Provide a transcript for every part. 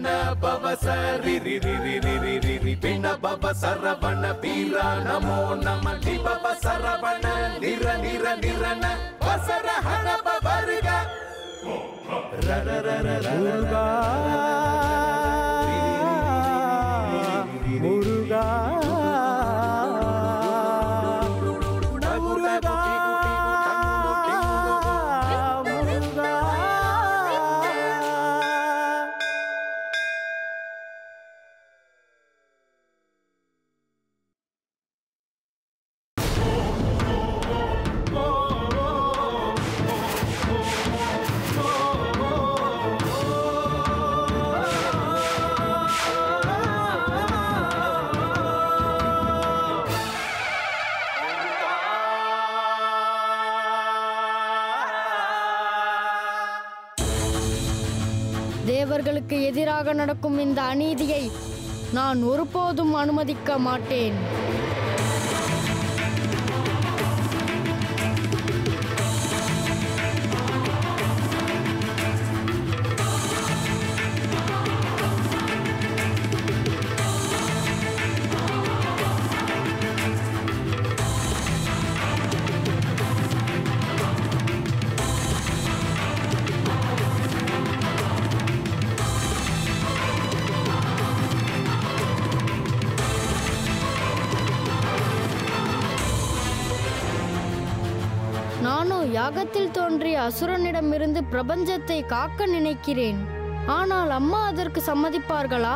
சரவண பவ சரி ரி ரி ரி ரி ரி ரி ரி பிண பவ சரவண வீரா நமோ நம டி பவ சரவண நிர நிர நிரன வசர ஹன பவர்க ர ர ர ர முருகா முருகா தேவர்களுக்கு எதிராக நடக்கும் இந்த அநீதியை நான் ஒருபோதும் அனுமதிக்க மாட்டேன். நானும் யாகத்தில் தோன்றிய அசுரனிடமிருந்து பிரபஞ்சத்தை காக்க நினைக்கிறேன். ஆனால் அம்மா அதற்கு சம்மதிப்பார்களா?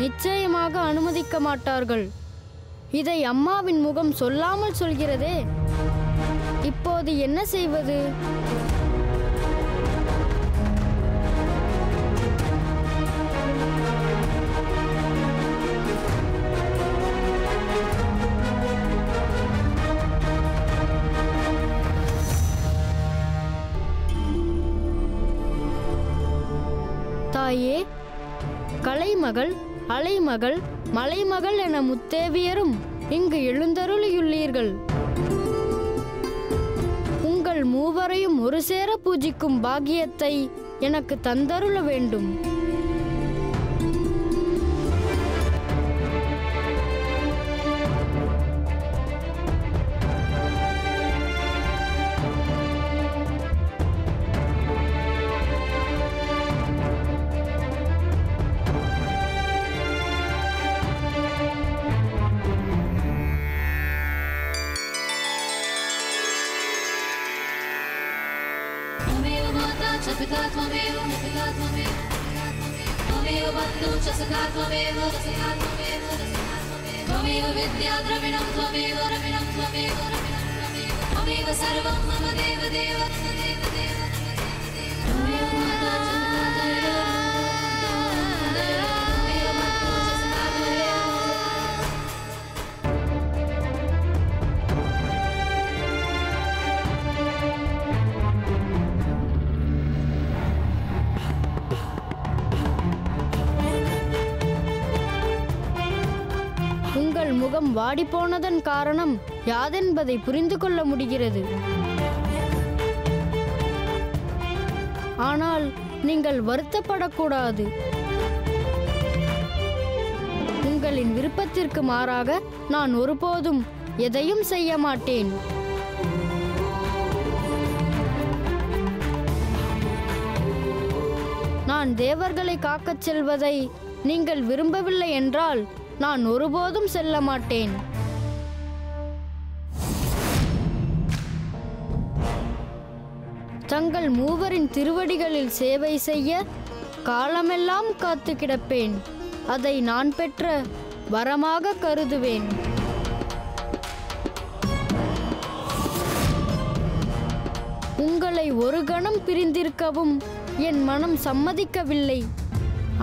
நிச்சயமாக அனுமதிக்க மாட்டார்கள். இதை அம்மாவின் முகம் சொல்லாமல் சொல்கிறதே. இப்போது என்ன செய்வது? தாயே, கலைமகள், அலைமகள், மலைமகள் என முத்தேவியரும் இங்கு எழுந்தருளியுள்ளீர்கள். உங்கள் மூவரையும் ஒரு சேர பூஜிக்கும் பாக்கியத்தை எனக்கு தந்தருள வேண்டும். त्वमेव विद्या द्रविणं त्वमेव रविणं त्वमेव त्वमेव सर्वं मम देव देव உங்கள் முகம் வாடிப்போனதன் காரணம் யாதென்பதை புரிந்து கொள்ள முடிகிறது. ஆனால் நீங்கள் வருத்தப்படக்கூடாது. உங்களின் விருப்பத்திற்கு மாறாக நான் ஒருபோதும் எதையும் செய்ய மாட்டேன். நான் தேவர்களை காக்கச் செல்வதை நீங்கள் விரும்பவில்லை என்றால் நான் ஒருபோதும் செல்ல மாட்டேன். தங்கள் மூவரின் திருவடிகளில் சேவை செய்ய காலமெல்லாம் காத்து கிடப்பேன். அதை நான் பெற்ற வரமாக கருதுவேன். உங்களை ஒரு கணம் பிரிந்திருக்கவும் என் மனம் சம்மதிக்கவில்லை.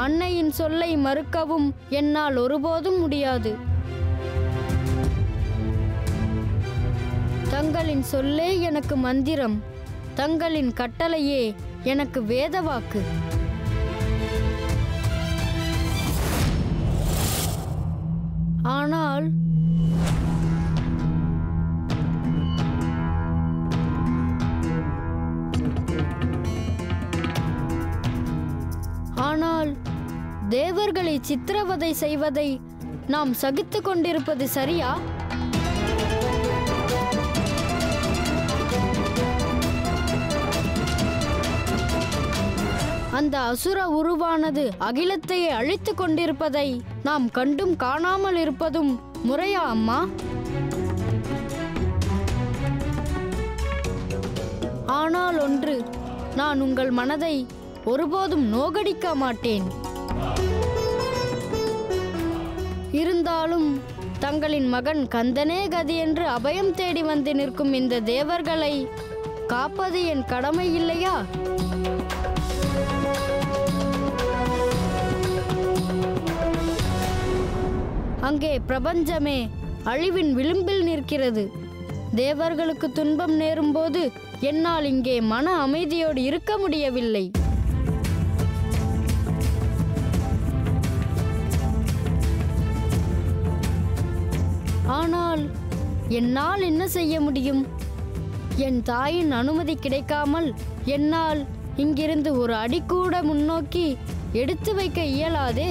அன்னையின் சொல்லை மறுக்கவும் என்னால் ஒருபோதும் முடியாது. தங்களின் சொல்லே எனக்கு மந்திரம். தங்களின் கட்டளையே எனக்கு வேதவாக்கு. ஆனால் தேவர்களை சித்திரவதை செய்வதை நாம் சகித்து கொண்டிருப்பது சரியா? அந்த அசுர உருவானது அகிலத்தையே அழித்து கொண்டிருப்பதை நாம் கண்டும் காணாமல் இருப்பதும் முறையா அம்மா? ஆனால் ஒன்று, நான் உங்கள் மனதை ஒருபோதும் நோகடிக்க மாட்டேன். இருந்தாலும் தங்களின் மகன் கந்தனே கதி என்று அபயம் தேடி வந்து நிற்கும் இந்த தேவர்களை காப்பது என் கடமை இல்லையா? அங்கே பிரபஞ்சமே அழிவின் விளிம்பில் நிற்கிறது. தேவர்களுக்கு துன்பம் நேரும்போது என்னால் இங்கே மன அமைதியோடு இருக்க முடியவில்லை. ஆனால் என்னால் என்ன செய்ய முடியும்? என் தாயின் அனுமதி கிடைக்காமல் என்னால் இங்கிருந்து ஒரு அடி கூட முன்னோக்கி எடுத்து வைக்க இயலாதே.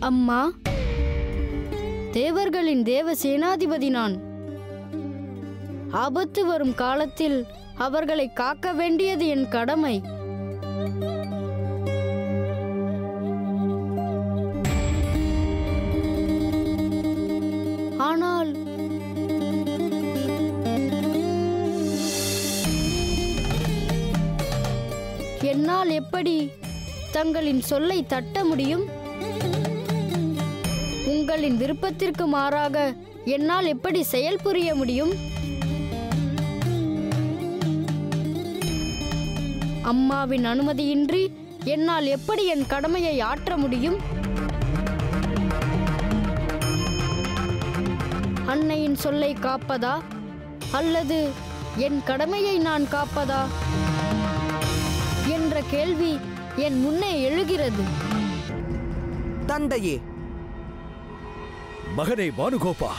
அம்மா, தேவர்களின் தேவ சேனாதிபதி நான். ஆபத்து வரும் காலத்தில் அவர்களை காக்க வேண்டியது என் கடமை. ஆனால் என்னால் எப்படி தங்களின் சொல்லை தட்ட முடியும்? உங்களின் விருப்பத்திற்கு மாறாக என்னால் எப்படி செயல் புரிய முடியும்? அம்மாவின் அனுமதியின்றி என்னால் எப்படி என் கடமையை ஆற்ற முடியும்? அன்னையின் சொல்லை காப்பதா அல்லது என் கடமையை நான் காப்பதா என்ற கேள்வி என் முன்னே எழுகிறது. தந்தையே, மகனே பானுகோபா,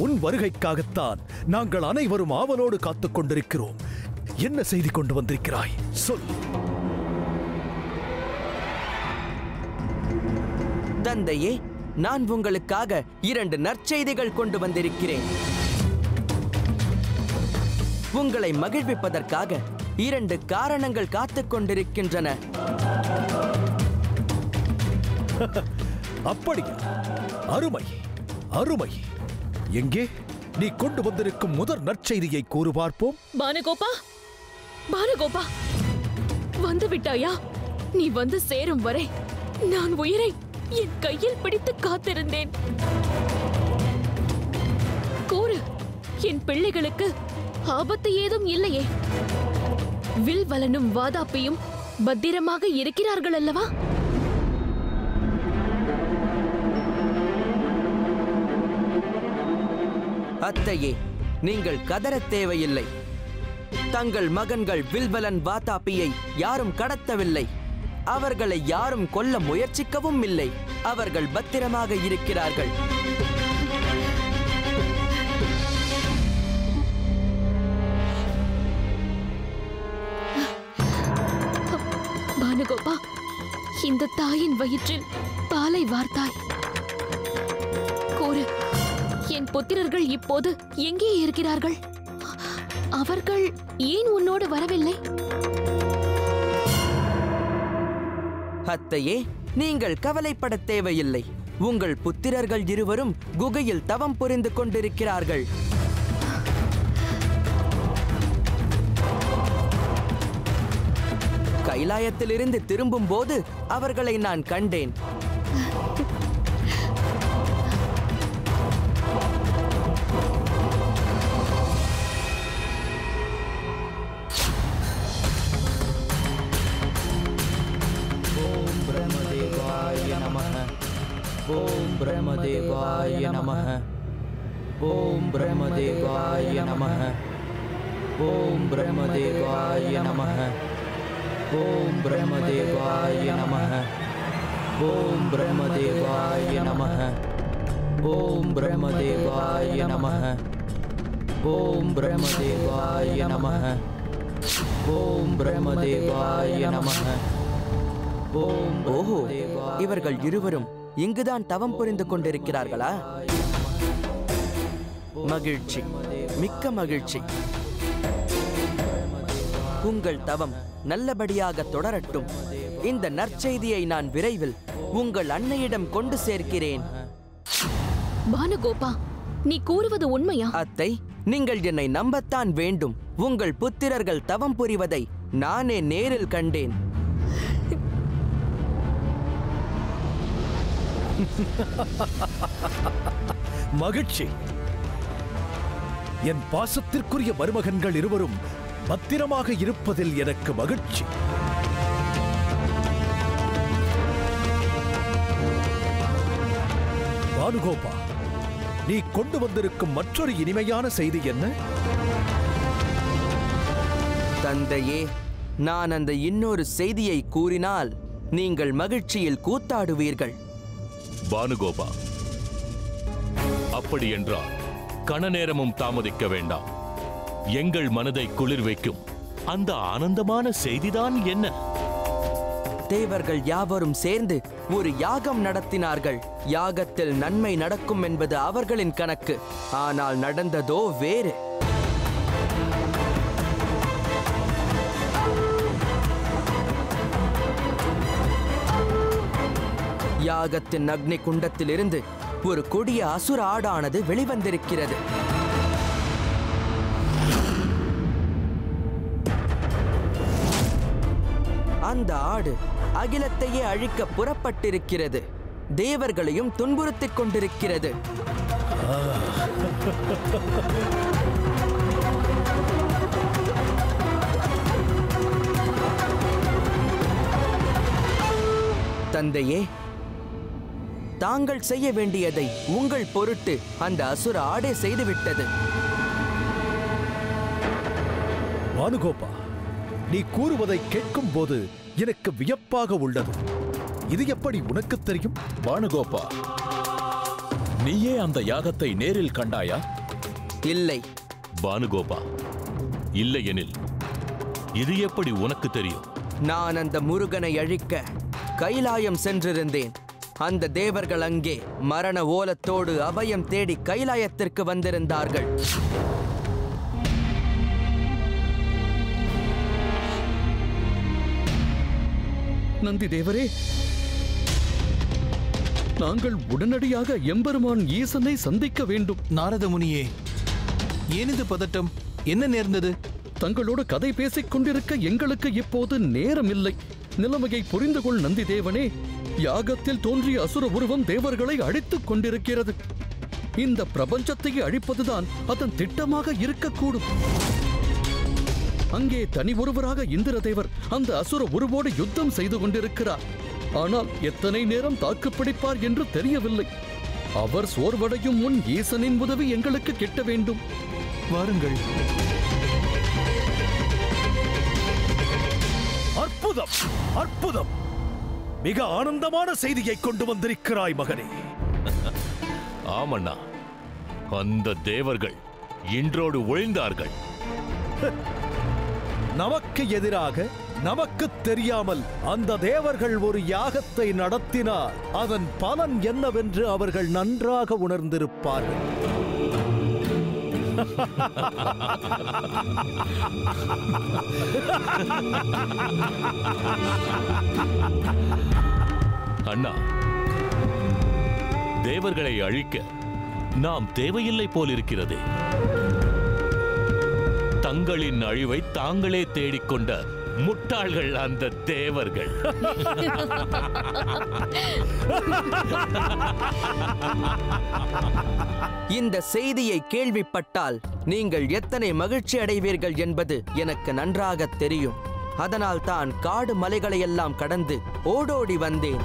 உன் வருகைக்காகத்தான் நாங்கள் அனைவரும் ஆவலோடு காத்துக் கொண்டிருக்கிறோம். என்ன செய்தி கொண்டு வந்திருக்கிறாய்? சொல். தந்தையே, நான் உங்களுக்காக 2 நற்செய்திகள் கொண்டு வந்திருக்கிறேன். உங்களை மகிழ்விப்பதற்காக 2 காரணங்கள் காத்துக் கொண்டிருக்கின்றன. அப்படியா? அருமை அருமை. எங்கே நீ கொண்டு வந்திருக்கும் முதல் நற்செய்தியை கூறு பார்ப்போம். பானுகோபா, பானுகோபா, வந்து விட்டாயா? நீ வந்து சேரும் வரை நான் உயிரை என் கையில் பிடித்து காத்திருந்தேன். கூறு, என் பிள்ளைகளுக்கு ஆபத்து ஏதும் இல்லையே? வில்வலனும் வாதாப்பியும் பத்திரமாக இருக்கிறார்கள் அல்லவா? அத்தையே, நீங்கள் கதறத் தேவையில்லை. தங்கள் மகன்கள் வில்வலன் வாதாபியை யாரும் கடத்தவில்லை. அவர்களை யாரும் கொல்ல முயற்சிக்கவும் இல்லை. அவர்கள் பத்திரமாக இருக்கிறார்கள். பானுகோபா, இந்த தாயின் வயிற்றில் பாலை வார்த்தாய். கூறு, என் புத்திரர்கள் இப்போது எங்கே இருக்கிறார்கள்? அவர்கள் ஏன் உன்னோடு வரவில்லை? அத்தையே, நீங்கள் கவலைப்பட தேவையில்லை. உங்கள் புத்திரர்கள் இருவரும் குகையில் தவம் புரிந்து கொண்டிருக்கிறார்கள். கைலாயத்திலிருந்து திரும்பும் போது அவர்களை நான் கண்டேன். ஓம் பிரம்மதேவாய நமः. ஓம் பிரம்மதேவாய நமः. ஓம் பிரம்மதேவாய நமः. ஓம் பிரம்மதேவாய நமः. ஓம் பிரம்மதேவாய நமः. ஓம் பிரம்மதேவாய நமः. ஓம் பிரம்மதேவாய நமः. ஓம் பிரம்மதேவாய நமः. ஓம் பிரம்மதேவாய நமः. ஓஹோ, இவர்கள் இருவரும் இங்குதான் தவம் புரிந்து கொண்டிருக்கிறார்களா? மகிழ்ச்சி, மிக்க மகிழ்ச்சி. உங்கள் தவம் நல்லபடியாக தொடரட்டும். இந்த நற்செய்தியை நான் விரைவில் உங்கள் அன்னையிடம் கொண்டு சேர்க்கிறேன். பானுகோபா, நீ கூறுவது உண்மையா? அத்தை, நீங்கள் என்னை நம்பத்தான் வேண்டும். உங்கள் புத்திரர்கள் தவம் புரிவதை நானே நேரில் கண்டேன். மகிழ்ச்சி. என் பாசத்திற்குரிய மருமகன்கள் இருவரும் பத்திரமாக இருப்பதில் எனக்கு மகிழ்ச்சி. பானுகோபா, நீ கொண்டு வந்திருக்கும் மற்றொரு இனிமையான செய்தி என்ன? தந்தையே, நான் அந்த இன்னொரு செய்தியை கூறினால் நீங்கள் மகிழ்ச்சியில் கூத்தாடுவீர்கள். பானுகோபா, அப்படி என்றால் கண நேரமும் தாமதிக்க வேண்டாம். எங்கள் மனதை குளிர் வைக்கும் அந்த ஆனந்தமான செய்திதான் என்ன? தேவர்கள் யாவரும் சேர்ந்து ஒரு யாகம் நடத்தினார்கள். யாகத்தில் நன்மை நடக்கும் என்பது அவர்களின் கணக்கு. ஆனால் நடந்ததோ வேறு. யாகத்தின் அக்னி குண்டத்திலிருந்து ஒரு கொடிய அசுர ஆடானது வெளிவந்திருக்கிறது. அந்த ஆடு அகிலத்தையே அழிக்க புறப்பட்டிருக்கிறது. தேவர்களையும் துன்புறுத்திக் கொண்டிருக்கிறது. தந்தையே, தாங்கள் செய்ய வேண்டியதை உங்கள் பொருட்டு அந்த அசுர ஆடே செய்துவிட்டது. பானுகோபா, நீ கூறுவதை கேட்கும் போது எனக்கு வியப்பாக உள்ளது. இது எப்படி உனக்கு தெரியும்? பானுகோபா, நீயே அந்த யாகத்தை நேரில் கண்டாயா? இல்லை. பானுகோபா, இல்லையெனில் இது எப்படி உனக்கு தெரியும்? நான் அந்த முருகனை அழிக்க கைலாயம் சென்றிருந்தேன். அந்த தேவர்கள் அங்கே மரண ஓலத்தோடு அபயம் தேடி கைலாயத்திற்கு வந்திருந்தார்கள். நந்தி தேவரே, நாங்கள் உடனடியாக எம்பெருமான் ஈசனை சந்திக்க வேண்டும். நாரத முனியே, ஏனிது பதட்டம்? என்ன நேர்ந்தது? தங்களோடு கதை பேசிக் கொண்டிருக்க எங்களுக்கு இப்போது நேரம் இல்லை. நிலைமையை புரிந்து கொள் நந்தி தேவனே. யாகத்தில் தோன்றிய அசுர உருவம் தேவர்களை அழித்துக் கொண்டிருக்கிறது. இந்த பிரபஞ்சத்தையே அழிப்பதுதான் அதன் திட்டமாக இருக்கக்கூடும். அங்கே தனி ஒருவராக இந்திரதேவர் அந்த அசுர உருவோடு யுத்தம் செய்து கொண்டிருக்கிறார். ஆனால் எத்தனை நேரம் தாக்குப்பிடிப்பார் என்று தெரியவில்லை. அவர் சோர்வடையும் முன் ஈசனின் உதவி எங்களுக்கு கிட்ட வேண்டும். வாருங்கள். அற்புதம், அற்புதம்! மிக ஆனந்தமான செய்தியை கொண்டு வந்திருக்கிறாய் மகனே. ஆமண்ணா, அந்த தேவர்கள் இன்றோடு ஒழிந்தார்கள். நமக்கு எதிராக நமக்கு தெரியாமல் அந்த தேவர்கள் ஒரு யாகத்தை நடத்தினார். அதன் பலன் என்னவென்று அவர்கள் நன்றாக உணர்ந்திருப்பார்கள். அண்ணா, தேவர்களை அழிக்க நாம் தேவையில்லை போலிருக்கிறதே. தங்களின் அழிவை தாங்களே தேடிக்கொண்ட முட்டாள்கள் அந்த தேவர்கள். இந்த செய்தியை கேள்விப்பட்டால் நீங்கள் எத்தனை மகிழ்ச்சி அடைவீர்கள் என்பது எனக்கு நன்றாக தெரியும். அதனால் தான் காடு மலைகளையெல்லாம் கடந்து ஓடோடி வந்தேன்.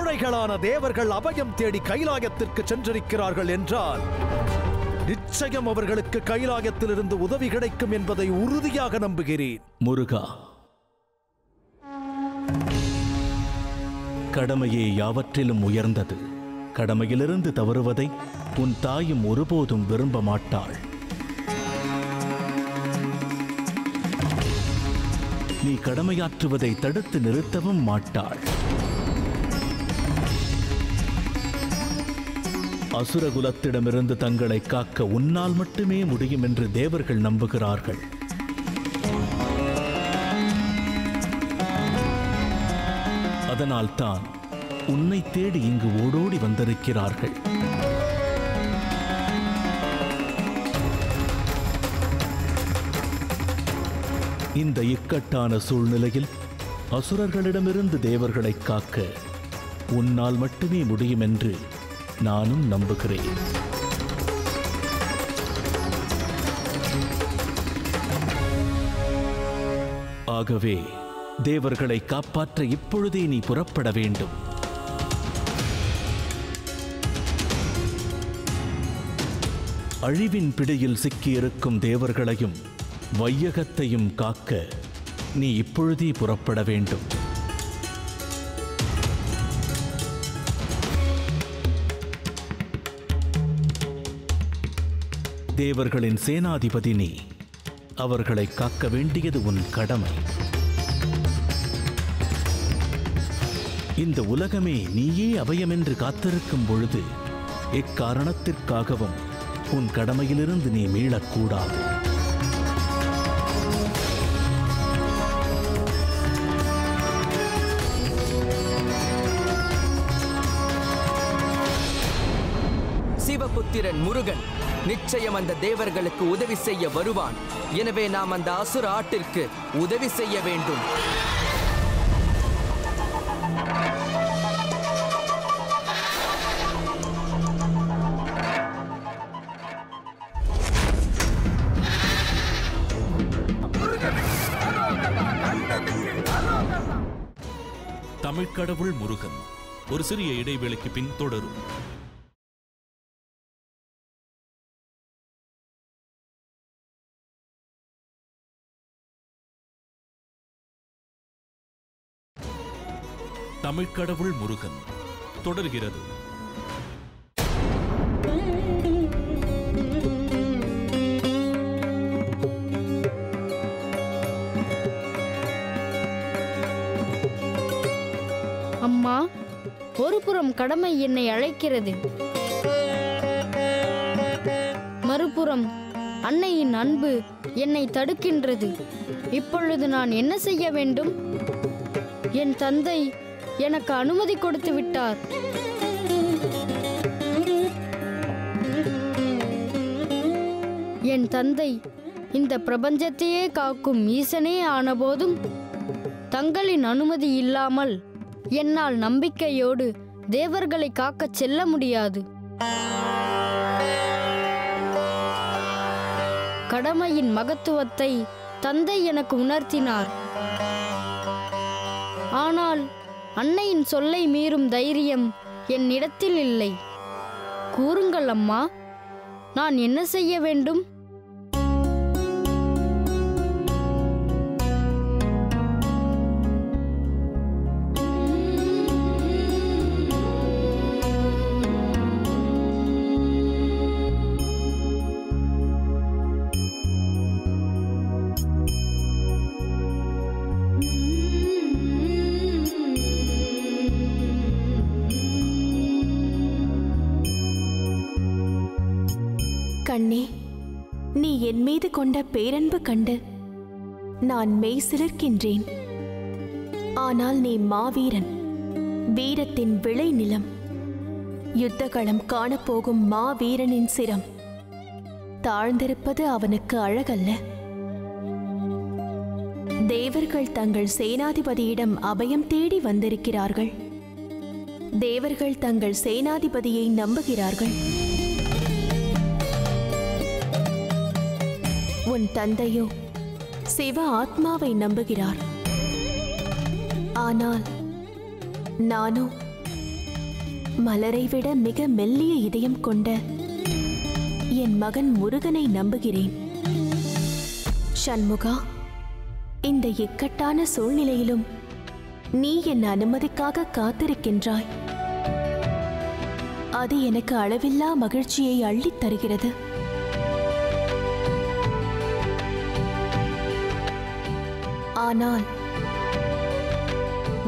கோழைகளான தேவர்கள் அபயம் தேடி கைலாயத்திற்கு சென்றிருக்கிறார்கள் என்றால் நிச்சயம் அவர்களுக்கு கைலாயத்திலிருந்து உதவி கிடைக்கும் என்பதை உறுதியாக நம்புகிறேன். முருகா, கடமையே யாவற்றிலும் உயர்ந்தது. கடமையிலிருந்து தவறுவதை உன் தாயும் ஒருபோதும் விரும்ப மாட்டாள். நீ கடமையாற்றுவதை தடுத்து நிறுத்தவும் மாட்டாள். அசுரகுலத்திடமிருந்து தங்களை காக்க உன்னால் மட்டுமே முடியும் என்று தேவர்கள் நம்புகிறார்கள். அதனால்தான் உன்னை தேடி இங்கு ஓடோடி வந்திருக்கிறார்கள். இந்த இக்கட்டான சூழ்நிலையில் அசுரர்களிடமிருந்து தேவர்களை காக்க உன்னால் மட்டுமே முடியும் என்று நானும் நம்புகிறேன். ஆகவே தேவர்களை காப்பாற்ற இப்பொழுதே நீ புறப்பட வேண்டும். அழிவின் பிடியில் சிக்கியிருக்கும் தேவர்களையும் வையகத்தையும் காக்க நீ இப்பொழுதே புறப்பட வேண்டும். தேவர்களின் சேனாதிபதி நீ. அவர்களை காக்க வேண்டியது உன் கடமை. இந்த உலகமே நீயே அபயமென்று காத்திருக்கும் பொழுது எக்காரணத்திற்காகவும் உன் கடமையிலிருந்து நீ மீளக்கூடாது. சிவபுத்திரன் முருகன் நிச்சயம் அந்த தேவர்களுக்கு உதவி செய்ய வருவான். எனவே நாம் அந்த அசுர ஆட்டிற்கு உதவி செய்ய வேண்டும். தமிழ்க்கடவுள் முருகன் ஒரு சிறிய இடைவேளைக்கு பின் தொடரும். தமிழ்க்கடவுள் முருகன் தொடர்கிறது. அம்மா, ஒருபுறம் கடமை என்னை அழைக்கிறது, மறுபுறம் அன்னையின் அன்பு என்னை தடுக்கின்றது. இப்பொழுது நான் என்ன செய்ய வேண்டும்? என் தந்தை எனக்கு அனுமதி கொடுத்து விட்டார். என் தந்தை இந்த பிரபஞ்சத்தையே காக்கும் ஈசனே ஆனபோதும் தங்களின் அனுமதி இல்லாமல் என்னால் நம்பிக்கையோடு தேவர்களை காக்கச் செல்ல முடியாது. கடமையின் மகத்துவத்தை தந்தை எனக்கு உணர்த்தினார். ஆனால் அன்னையின் சொல்லை மீறும் தைரியம் என்னிடத்தில் இல்லை. கூறுங்கள் அம்மா, நான் என்ன செய்ய வேண்டும்? கண்ணே, நீ என் மீது கொண்ட பேரன்பு கண்டு நான் மெய் சிலிர்க்கின்றேன். ஆனால் நீ மாவீரன், வீரத்தின் விளை நிலம். யுத்தகளம் காணப்போகும் மாவீரனின் சிரம் தாழ்ந்திருப்பது அவனுக்கு அழகல்ல. தேவர்கள் தங்கள் சேனாதிபதியிடம் அபயம் தேடி வந்திருக்கிறார்கள். தேவர்கள் தங்கள் சேனாதிபதியை நம்புகிறார்கள். உன் தந்தையோ சிவ ஆத்மாவை நம்புகிறார். ஆனால் நானோ மலரை விட மிக மெல்லிய இதயம் கொண்ட என் மகன் முருகனை நம்புகிறேன். சண்முகா, இந்த இக்கட்டான சூழ்நிலையிலும் நீ என் அனுமதிக்காக காத்திருக்கின்றாய். அது எனக்கு அளவில்லா மகிழ்ச்சியை அள்ளித் தருகிறது. ஆனால்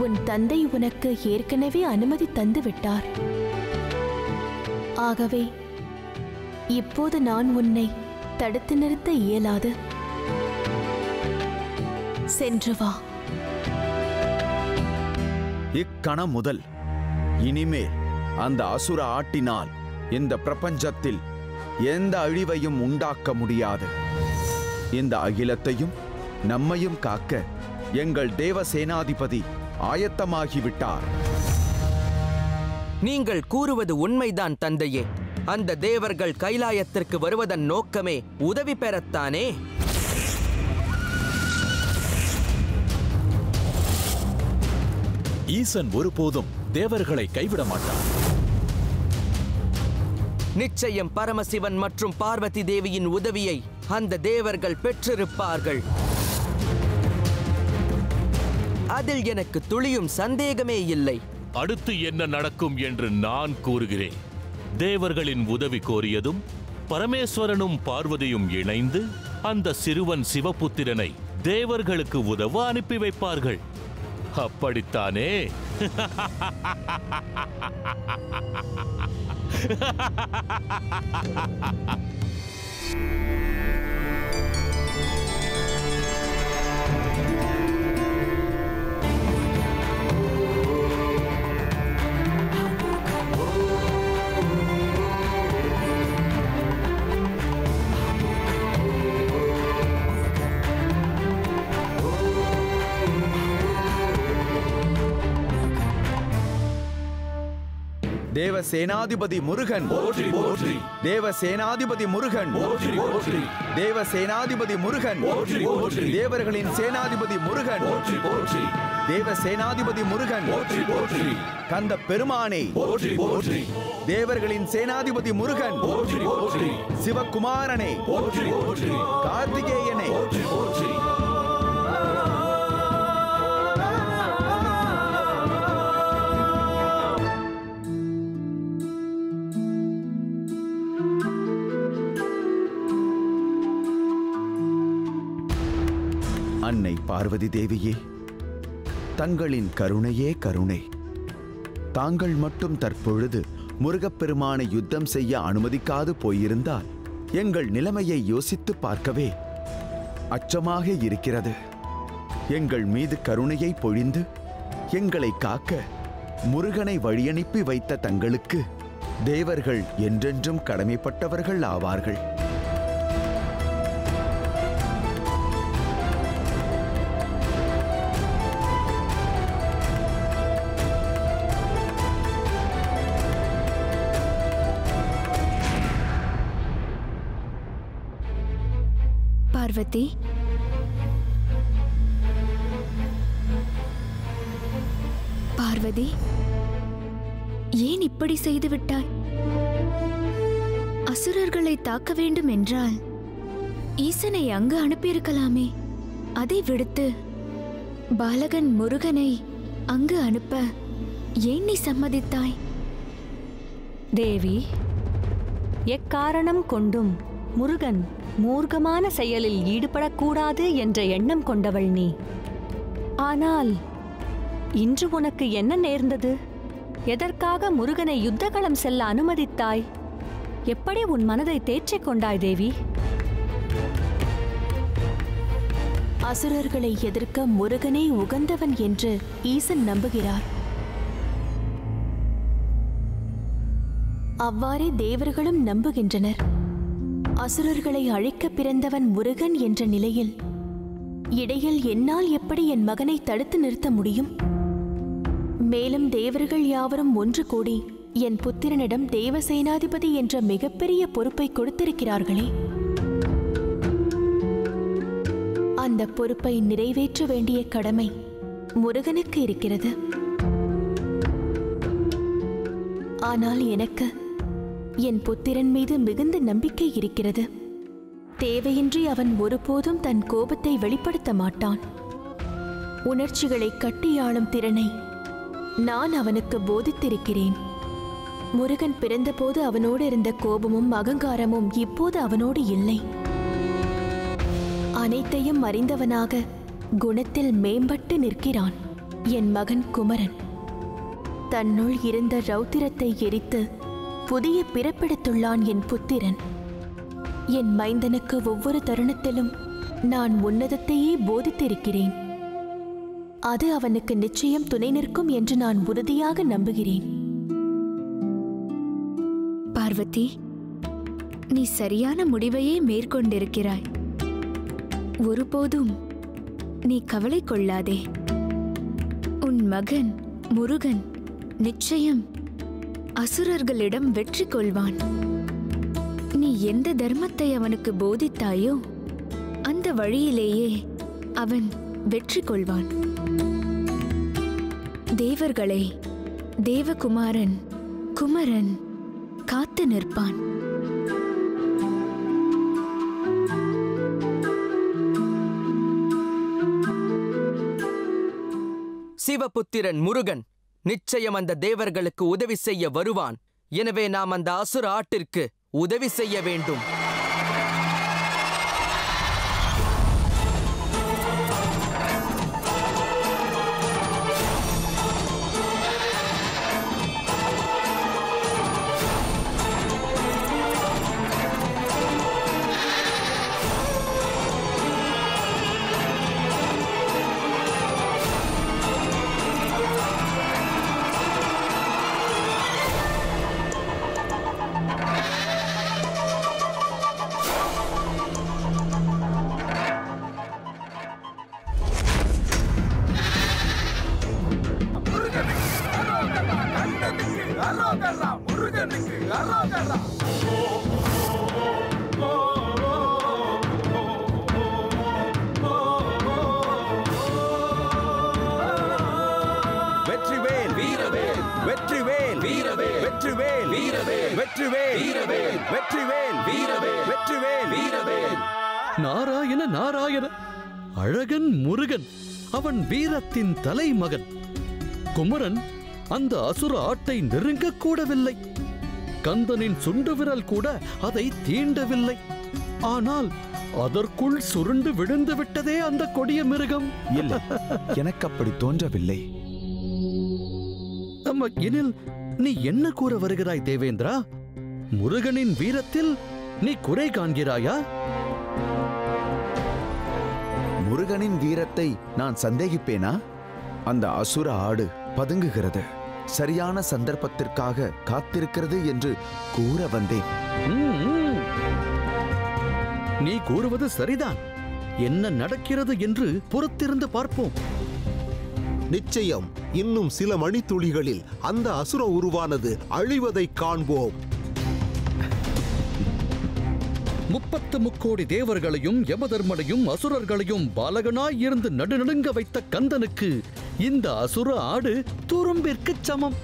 உன் தந்தை உனக்கு ஏற்கனவே அனுமதி தந்து விட்டார். ஆகவே இப்போது நான் உன்னை தடுத்து நிறுத்த இயலாது. சென்று வா. இக்கணம் முதல் இனிமேல் அந்த அசுர ஆட்டினால் இந்த பிரபஞ்சத்தில் எந்த அழிவையும் உண்டாக்க முடியாது. இந்த அகிலத்தையும் நம்மையும் காக்க எங்கள் தேவசேனாதிபதி ஆயத்தமாகிவிட்டார். நீங்கள் கூறுவது உண்மைதான் தந்தையே. அந்த தேவர்கள் கைலாயத்திற்கு வருவதன் நோக்கமே உதவி பெறத்தானே. ஈசன் ஒருபோதும் தேவர்களை கைவிட மாட்டார். நிச்சயம் பரமசிவன் மற்றும் பார்வதி தேவியின் உதவியை அந்த தேவர்கள் பெற்றிருப்பார்கள். அதில் எனக்கு துளியும் சந்தேகமே இல்லை. அடுத்து என்ன நடக்கும் என்று நான் கூறுகிறேன். தேவர்களின் உதவி கோரியதும் பரமேஸ்வரனும் பார்வதியும் இணைந்து அந்த சிறுவன் சிவபுத்திரனை தேவர்களுக்கு உதவ அனுப்பி வைப்பார்கள். அப்படித்தானே? தேவசேனாதிபதி முருகன் போற்றி போற்றி. தேவசேனாதிபதி முருகன் போற்றி போற்றி. தேவசேனாதிபதி முருகன் போற்றி போற்றி. தேவர்களின் சேனாதிபதி முருகன் போற்றி போற்றி. தேவசேனாதிபதி முருகன் போற்றி போற்றி. கந்த பெருமானே போற்றி போற்றி. தேவர்களின் சேனாதிபதி முருகன் போற்றி போற்றி. சிவகுமாரனே போற்றி போற்றி. கார்த்திகேயனே போற்றி போற்றி. அன்னை பார்வதி தேவியே, தங்களின் கருணையே கருணை. தாங்கள் மட்டும் தற்பொழுது முருகப்பெருமானை யுத்தம் செய்ய அனுமதிக்காது போயிருந்தால் எங்கள் நிலைமையை யோசித்து பார்க்கவே அச்சமாக இருக்கிறது. எங்கள் மீது கருணையை பொழிந்து எங்களை காக்க முருகனை வழியனுப்பி வைத்த தங்களுக்கு தேவர்கள் என்றென்றும் கடமைப்பட்டவர்கள் ஆவார்கள். பார்வதி, பார்வதி, ஏன் இப்படி செய்து விட்டாய்? அசுரர்களை தாக்க வேண்டும் என்றால் ஈசனை அங்கு அனுப்பியிருக்கலாமே. அதை விடுத்து பாலகன் முருகனை அங்கு அனுப்ப ஏன் நீ சம்மதித்தாய்? தேவி, எக்காரணம் கொண்டும் முருகன் மூர்க்கமான செயலில் ஈடுபடக்கூடாது என்ற எண்ணம் கொண்டவள் நீ. ஆனால் இன்று உனக்கு என்ன நேர்ந்தது? எதற்காக முருகனை யுத்தகளம் செல்ல அனுமதித்தாய்? எப்படி உன் மனதை தேற்றிக் கொண்டாய் தேவி? அசுரர்களை எதிர்க்க முருகனே உகந்தவன் என்று ஈசன் நம்புகிறார். அவ்வாறே தேவர்களும் நம்புகின்றனர். அசுரர்களை அழிக்க பிறந்தவன் முருகன் என்ற நிலையில் இடையில் என்னால் எப்படி என் மகனை தடுத்து நிறுத்த முடியும்? மேலும் தேவர்கள் யாவரும் ஒன்று கூடி என் புத்திரனிடம் தேவசேனாதிபதி என்ற மிகப்பெரிய பொறுப்பை கொடுத்திருக்கிறார்களே. அந்த பொறுப்பை நிறைவேற்ற வேண்டிய கடமை முருகனுக்கு இருக்கிறது. ஆனால் எனக்கு என் புத்திரன் மீது மிகுந்த நம்பிக்கை இருக்கிறது. தேவையின்றி அவன் ஒருபோதும் தன் கோபத்தை வெளிப்படுத்த மாட்டான். உணர்ச்சிகளை கட்டியாளும் திறனை நான் அவனுக்கு போதித்திருக்கிறேன். முருகன் பிறந்தபோது அவனோடு இருந்த கோபமும் அகங்காரமும் இப்போது அவனோடு இல்லை. அனைத்தையும் அறிந்தவனாக குணத்தில் மேம்பட்டு நிற்கிறான் என் மகன் குமரன். தன்னுள் இருந்த ரௌத்திரத்தை எரித்து புதிய பிறப்பெடுத்துள்ளான் என் புத்திரன். என் மைந்தனுக்கு ஒவ்வொரு தருணத்திலும் நான் உன்னதத்தையே போதித்திருக்கிறேன். அது அவனுக்கு நிச்சயம் துணை நிற்கும் என்று நான் உறுதியாக நம்புகிறேன். பார்வதி, நீ சரியான முடிவையே மேற்கொண்டிருக்கிறாய். ஒருபோதும் நீ கவலை கொள்ளாதே. உன் மகன் முருகன் நிச்சயம் அசுரர்களிடம் வெற்றி கொள்வான். நீ எந்த தர்மத்தை அவனுக்கு போதித்தாயோ அந்த வழியிலேயே அவன் வெற்றி கொள்வான். தேவர்களை தேவகுமாரன் குமரன் காத்து நிற்பான். சிவபுத்திரன் முருகன் நிச்சயம் அந்த தேவர்களுக்கு உதவி செய்ய வருவான். எனவே நாம் அந்த அசுர ஆட்டிற்கு உதவி செய்ய வேண்டும். வெற்றிவேல் வீரவேல் வெற்றிவேல் வீரவேல் வெற்றிவேல் வீரவேல் வெற்றிவேல் வீரவேல் வெற்றிவேல் வீரவேல் வெற்றிவேல் வீரவேல். நாராயண நாராயண, அழகன் முருகன், அவன் வீரத்தின் தலைமகன். குமரன் அந்த அசுர ஆட்டை நெருங்க கூடவில்லை. கந்தனின் சுண்டு விரல் கூட அதை தீண்டவில்லை. ஆனால் அதற்குள் சுருண்டு விழுந்து விட்டதே அந்த கொடிய மிருகம். இல்லை, எனக்கு அப்படி தோன்றவில்லை. எனில் நீ என்ன கூற வருகிறாய் தேவேந்திரா? முருகனின் வீரத்தில் நீ குறை காண்கிறாயா? முருகனின் வீரத்தை நான் சந்தேகிப்பேனா? அந்த அசுர ஆடு பதுங்குகிறது, சரியான சந்தர்ப்பத்திற்காக காத்திருக்கிறது என்று கூற வந்தேன். நீ கூறுவது சரிதான். என்ன நடக்கிறது என்று பொறுத்திருந்து பார்ப்போம். நிச்சயம் இன்னும் சில மணித்துளிகளில் அந்த அசுர உருவானது அழிவதை காண்போம். 33 கோடி தேவர்களையும் யமதர்மனையும் அசுரர்களையும் பாலகனாய் இருந்து நடுநடுங்க வைத்த கந்தனுக்கு இந்த அசுர ஆடு துரும்பிற்கு சமம்.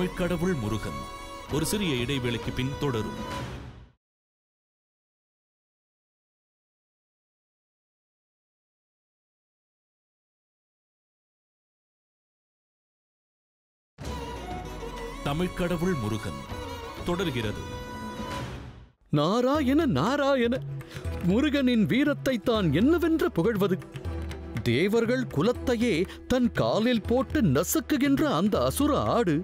தமிழ்க்கடவுள் முருகன். ஒரு சிறிய இடைவேளைக்கு பின் தொடரும். தமிழ்க்கடவுள் முருகன் தொடர்கிறது. நாராயண நாராயண, முருகனின் வீரத்தை தான் என்னவென்று புகழ்வது? தேவர்கள் குலத்தையே தன் காலில் போட்டு நசுக்குகின்ற அந்த அசுர ஆடு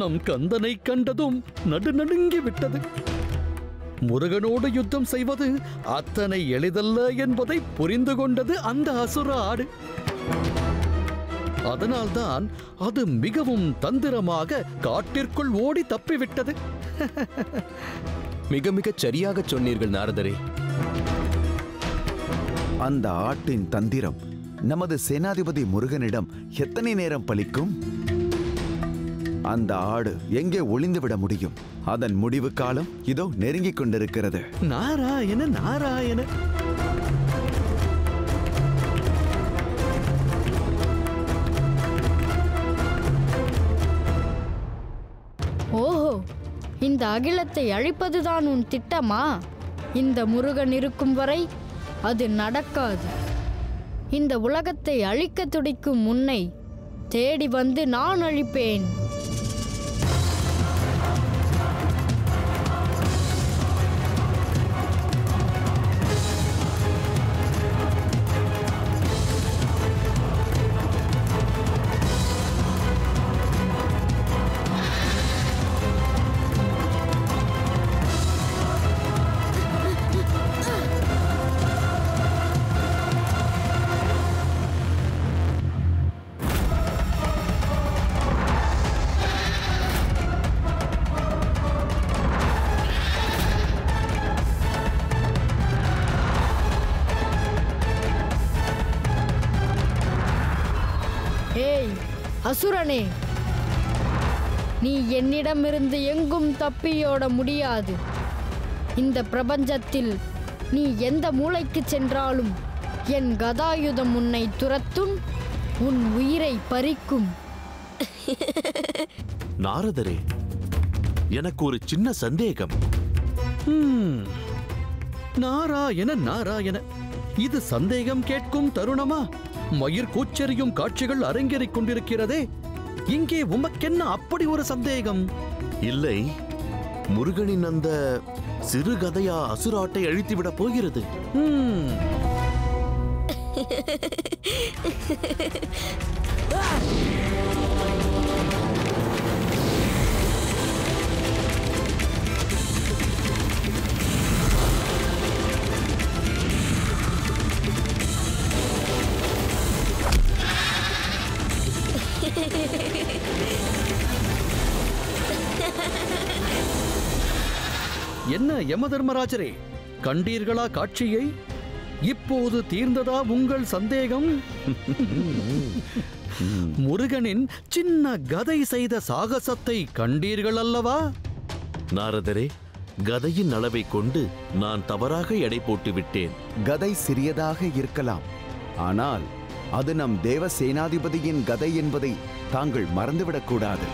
நம் கந்தனை கண்டதும் நடுநடுங்கி விட்டது. முருகனோடு யுத்தம் செய்வது அத்தனை எளிதல்ல என்பதை புரிந்து கொண்டது அந்த அசுர ஆடு. அதனால்தான் அது மிகவும் தந்திரமாக காட்டிற்குள் ஓடி தப்பிவிட்டது. மிக மிகச் சரியாக சொன்னீர்கள் நாரதரே. அந்த ஆட்டின் தந்திரம் நமது சேனாதிபதி முருகனிடம் எத்தனை நேரம் பலிக்கும்? அந்த ஆடு எங்கே ஒளிந்துவிட முடியும்? அதன் முடிவு காலம் இதோ நெருங்கிக் கொண்டிருக்கிறது. நாராயண நாராயண. ஓஹோ, இந்த அகிலத்தை அழிப்பதுதான் உன் திட்டமா? இந்த முருகன் இருக்கும் வரை அது நடக்காது. இந்த உலகத்தை அழிக்க துடிக்கும் உன்னை தேடி வந்து நான் அழிப்பேன். அசுரனே, நீ என்னிடமிருந்து எங்கும் தப்பியோட முடியாது. இந்த பிரபஞ்சத்தில் நீ எந்த மூலைக்கு சென்றாலும் என் கதாயுதம் உன்னை துரத்தும், உன் உயிரை பறிக்கும். நாரதரே, எனக்கு ஒரு சின்ன சந்தேகம். நாராயண நாராயண, இது சந்தேகம் கேட்கும் தருணமா? மயிர் கூச்செறியும் காட்சிகள் அரங்கேறிக் கொண்டிருக்கிறதே, இங்கே உமக்கென்ன அப்படி ஒரு சந்தேகம்? இல்லை, முருகனின் அந்த சிறு கதையா அசுராட்டை அழித்துவிடப் போகிறது. என்ன யமதர்மராஜரே, கண்டீர்களா காட்சியை? இப்போது தீர்ந்ததா உங்கள் சந்தேகம்? முருகனின் சின்ன கதை செய்த சாகசத்தை கண்டீர்கள் அல்லவா? நாரதரே, கதையின் அளவை கொண்டு நான் தவறாக எடை போட்டு விட்டேன். கதை சிறியதாக இருக்கலாம், ஆனால் அது நம் தேவ சேனாதிபதியின் கதை என்பதை தாங்கள் மறந்துவிடக்கூடாது.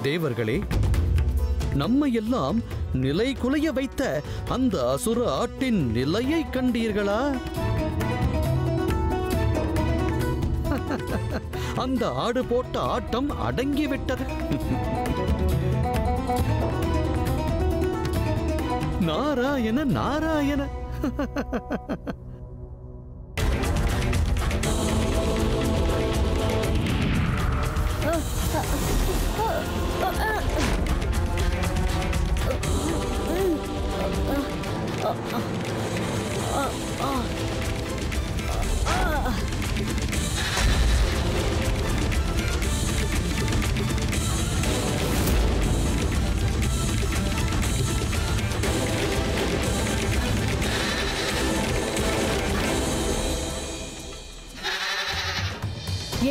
தேவர்களே, நம்மை எல்லாம் நிலை குலைய வைத்த அந்த அசுர ஆட்டின் நிலையை கண்டீர்களா? அந்த ஆடு போட்ட ஆட்டம் அடங்கிவிட்டது. நாராயண நாராயண.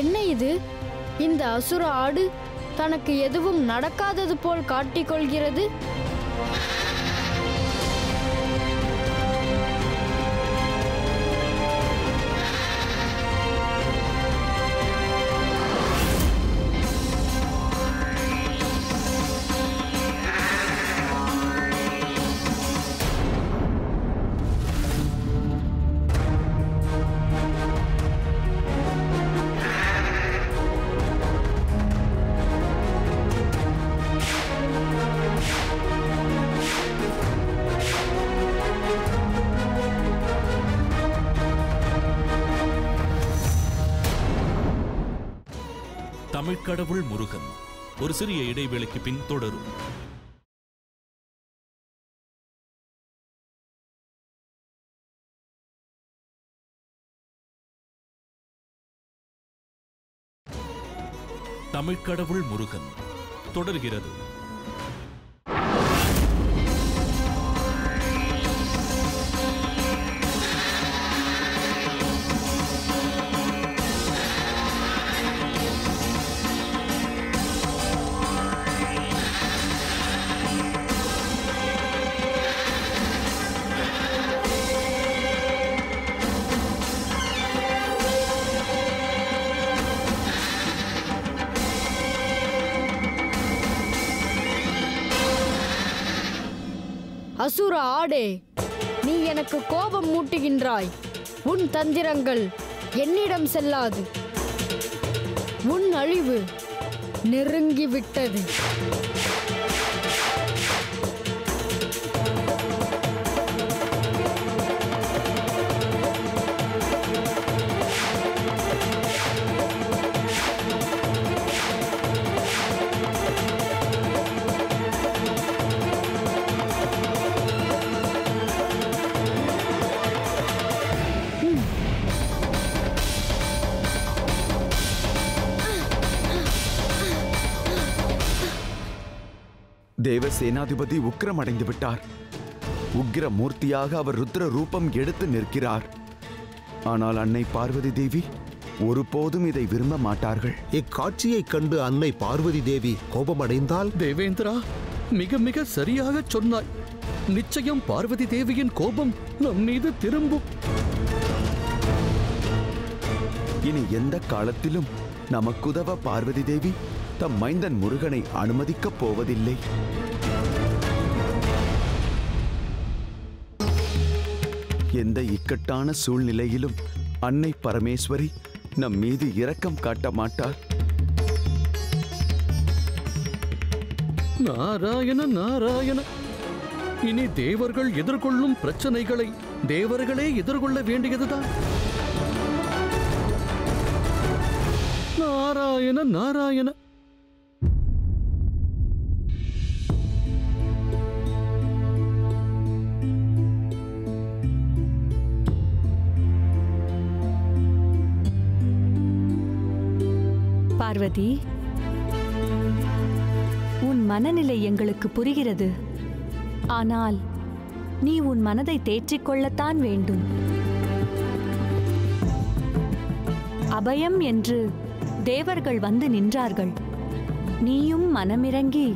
என்ன இது? இந்த அசுர ஆடு தனக்கு எதுவும் நடக்காதது போல் காட்டிக்கொள்கிறது. தமிழ்க்கடவுள் முருகன் ஒரு சிறிய இடைவேளைக்கு பின் தொடரும். தமிழ்க்கடவுள் முருகன் தொடர்கிறது. அசுர ஆடே, நீ எனக்கு கோபம் மூட்டுகின்றாய். உன் தந்திரங்கள் என்னிடம் செல்லாது. உன் அழிவு நெருங்கிவிட்டது. தேவ சேனாதிபதி உக்கிரமடைந்து விட்டார். உக்கிர மூர்த்தியாக அவர் ருத்ர ரூபம் எடுத்து நிற்கிறார். ஆனால் அன்னை பார்வதி தேவி ஒருபோதும் இதை விரும்ப மாட்டார்கள். இக்காட்சியை கண்டு அன்னை பார்வதி தேவி கோபமடைந்தால், தேவேந்திரா, மிக மிக சரியாக சொன்னாய். நிச்சயம் பார்வதி தேவியின் கோபம் நம் மீது திரும்பும். இனி எந்த காலத்திலும் நமக்குதவ பார்வதி தேவி தம் மைந்தன் முருகனை அனுமதிக்கப் போவதில்லை. எந்த இக்கட்டான சூழ்நிலையிலும் அன்னை பரமேஸ்வரி நம் மீது இரக்கம் காட்ட மாட்டார். நாராயண நாராயண. இனி தேவர்கள் எதிர்கொள்ளும் பிரச்சனைகளை தேவர்களே எதிர்கொள்ள வேண்டியதுதான். நாராயண நாராயண. பார்வதி, உன் மனநிலை எங்களுக்கு புரிகிறது. ஆனால் நீ உன் மனதை தேற்றிக்கொள்ளத்தான் வேண்டும். அபயம் என்று தேவர்கள் வந்து நின்றார்கள். நீயும் மனமிறங்கி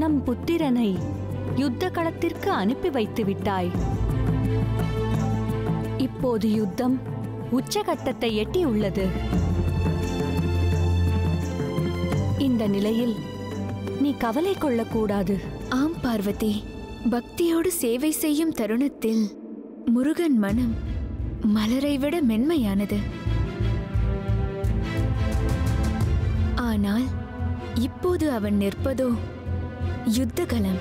நம் புத்திரனை யுத்த களத்திற்கு அனுப்பி வைத்து விட்டாய். இப்போது யுத்தம் உச்சகட்டத்தை எட்டியுள்ளது. இந்த நிலையில் நீ கவலை கொள்ளக்கூடாது. ஆம் பார்வதி, பக்தியோடு சேவை செய்யும் தருணத்தில் முருகன் மனம் மலரை விட மென்மையானது. ஆனால் இப்போது அவன் நிற்பதோ யுத்தகலம்.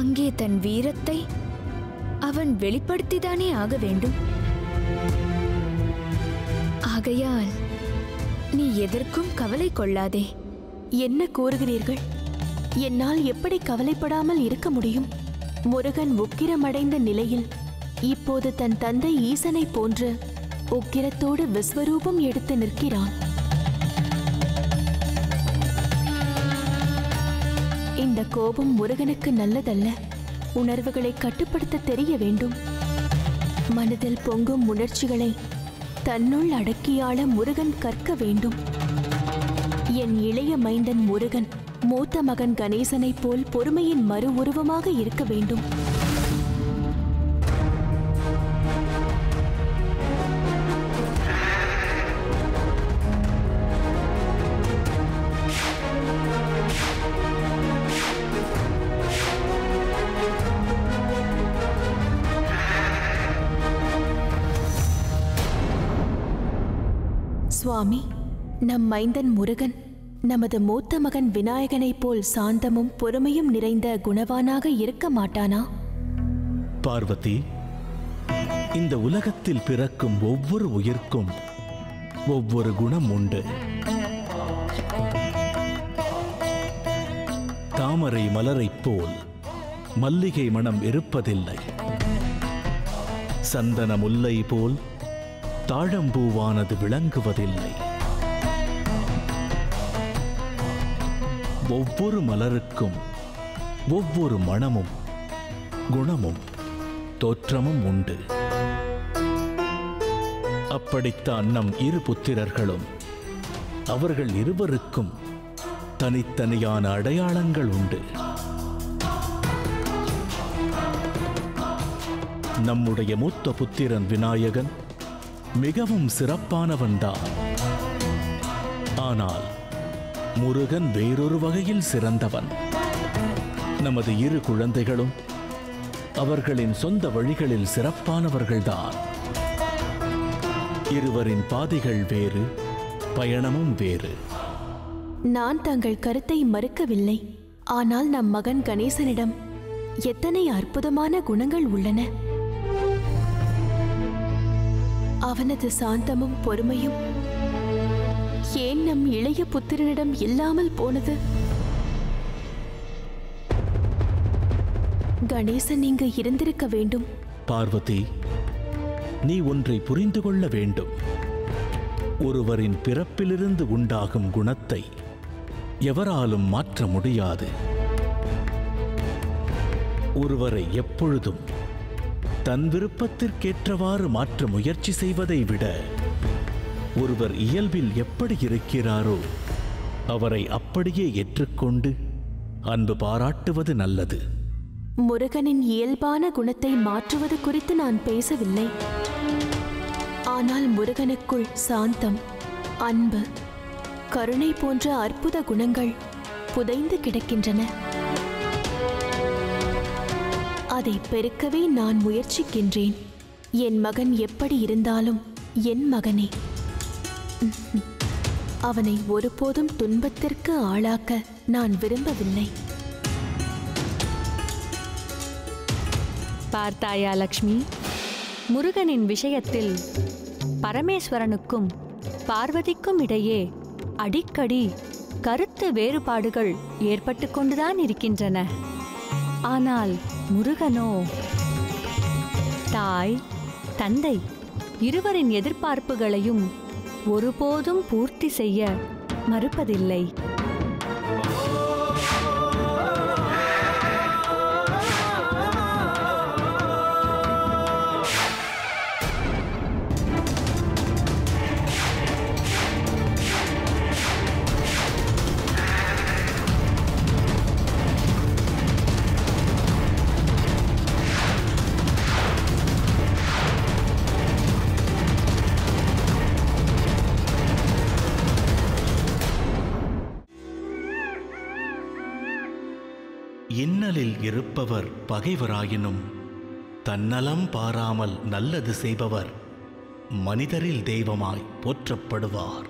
அங்கே தன் வீரத்தை அவன் வெளிப்படுத்திதானே ஆக வேண்டும். ஆகையால் நீ எதற்கும் கவலை கொள்ளாதே. என்ன கூறுகிறீர்கள்? என்னால் எப்படி கவலைப்படாமல் இருக்க முடியும்? முருகன் உக்கிரமடைந்த நிலையில் இப்போது தன் தந்தை ஈசனை போன்ற உக்கிரத்தோடு விஸ்வரூபம் எடுத்து நிற்கிறான். இந்த கோபம் முருகனுக்கு நல்லதல்ல. உணர்வுகளை கட்டுப்படுத்த தெரிய வேண்டும். மனதில் பொங்கும் உணர்ச்சிகளை தன்னுள் அடக்கியாள முருகன் கற்க வேண்டும். என் இளைய மைந்தன் முருகன் மூத்த மகன் கணேசனைப் போல் பொறுமையின் மறு உருவமாக இருக்க வேண்டும். சுவாமி, நம் மைந்தன் முருகன் நமது மூத்த மகன் விநாயகனைப் போல் சாந்தமும் பொறுமையும் நிறைந்த குணவானாக இருக்க மாட்டானா? பார்வதி, இந்த உலகத்தில் பிறக்கும் ஒவ்வொரு உயிர்க்கும் ஒவ்வொரு குணம் உண்டு. தாமரை மலரைப் போல் மல்லிகை மனம் இருப்பதில்லை. சந்தன முல்லை போல் தாழம்பூவானது விளங்குவதில்லை. ஒவ்வொரு மலருக்கும் ஒவ்வொரு மணமும் குணமும் தோற்றமும் உண்டு. அப்படித்தான் நம் இரு புத்திரர்களும். அவர்கள் இருவருக்கும் தனித்தனியான அடையாளங்கள் உண்டு. நம்முடைய மூத்த புத்திரன் விநாயகன் மிகவும் சிறப்பானவன்தான். ஆனால் முருகன் வேறொரு வகையில் சிறந்தவன். நமது இரு குழந்தைகளும் அவர்களின் சொந்த வழிகளில் சிறப்பானவர்கள்தான். இருவரின் பாதைகள் வேறு, பயணமும் வேறு. நான் தங்கள் கருத்தை மறுக்கவில்லை. ஆனால் நம் மகன் கணேசனிடம் எத்தனை அற்புதமான குணங்கள் உள்ளன. அவனது சாந்தமும் பொறுமையும் ஏன் நம் இளைய புத்திரனிடம் இல்லாமல் போனது? கணேசன் இங்கு இருந்திருக்க வேண்டும். பார்வதி, நீ ஒன்றை புரிந்து கொள்ள வேண்டும். ஒருவரின் பிறப்பிலிருந்து உண்டாகும் குணத்தை எவராலும் மாற்ற முடியாது. ஒருவரை எப்பொழுதும் தன் விருப்பத்திற்கேற்றவாறு மாற்ற முயற்சி செய்வதை விட ஒருவர் இயல்பில் எப்படி இருக்கிறாரோ அவரை அப்படியே ஏற்றுக்கொண்டு அன்பு பாராட்டுவது நல்லது. முருகனின் இயல்பான குணத்தை மாற்றுவது குறித்து நான் பேசவில்லை. ஆனால் முருகனுக்குள் சாந்தம், அன்பு, கருணை போன்ற அற்புத குணங்கள் புதைந்து கிடக்கின்றன. அதை பெருக்கவே நான் முயற்சிக்கின்றேன். என் மகன் எப்படி இருந்தாலும் என் மகனே. அவனை ஒருபோதும் துன்பத்திற்கு ஆளாக்க நான் விரும்பவில்லை. பார்த்தாயா லக்ஷ்மி, முருகனின் விஷயத்தில் பரமேஸ்வரனுக்கும் பார்வதிக்கும் இடையே அடிக்கடி கருத்து வேறுபாடுகள் ஏற்பட்டு கொண்டுதான் இருக்கின்றன. ஆனால் முருகனோ தாய், தந்தை இருவரின் எதிர்பார்ப்புகளையும் ஒருபோதும் பூர்த்தி செய்ய மறுப்பதில்லை. இன்னலில் இருப்பவர் பகைவராயினும் தன்னலம் பாராமல் நல்லது செய்பவர் மனிதரில் தெய்வமாய் போற்றப்படுவார்.